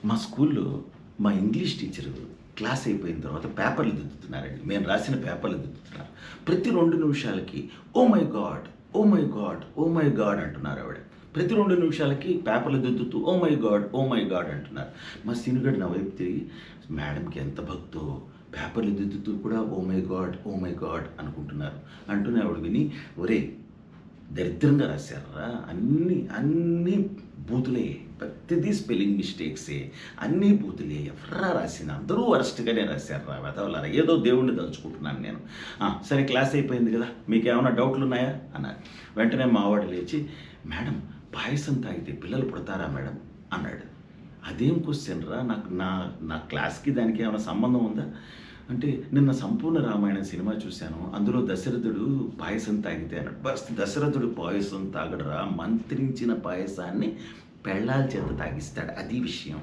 మా స్కూల్లో మా ఇంగ్లీష్ టీచరు క్లాస్ అయిపోయిన తర్వాత పేపర్లు దిద్దుతున్నారండి. మేము రాసిన పేపర్లు దిద్దుతున్నారు. ప్రతి 2 నిమిషాలకి oh my god! Oh my god! Oh my god! అంటున్నారు ఆవిడ. ప్రతి 2 నిమిషాలకి పేపర్లు దిద్దుతూ oh my god! Oh my god! అంటున్నారు. మా సీనుగాడు నా వైపు తిరిగి మేడంకి ఎంత భక్తో పేపర్లు దిద్దుతూ కూడా oh my god! Oh my god! అనుకుంటున్నారు. అంటూనే ఆవిడ విని ఒరేయ్! దరిద్రంగా రాశార్రా. అన్నీ బూతులే. ప్రతిదీ స్పెల్లింగ్ మిస్టేక్సే. అన్నీ బూతులే. ఎవర్రా రాసింది? అందరూ వరస్ట్‌గానే రాశార్రా వెధవలారా. ఏదో దేవుడిని తలుచుకుంటున్నాను నేను. సరే క్లాస్ అయిపోయింది కదా! మీకేమన్నా డౌట్లున్నాయా? అన్నారు. వెంటనే మావాడు లేచి, మేడం పాయసం తాగితే పిల్లలు పుడతారా మేడం? అన్నాడు. అదేం క్వెశ్చన్‌రా? నాకు నా నా క్లాస్‌కి దానికి ఏమైనా సంబంధం ఉందా? అంటే నిన్న 'సంపూర్ణ రామాయణం' సినిమా చూశాను. అందులో దశరథుడు పాయసం తాగితే అన్నాడు. దశరథుడు పాయసం తాగడురా. మంత్రించిన పాయసాన్ని పెళ్ళాల చేత తాగిస్తాడు. అది విషయం.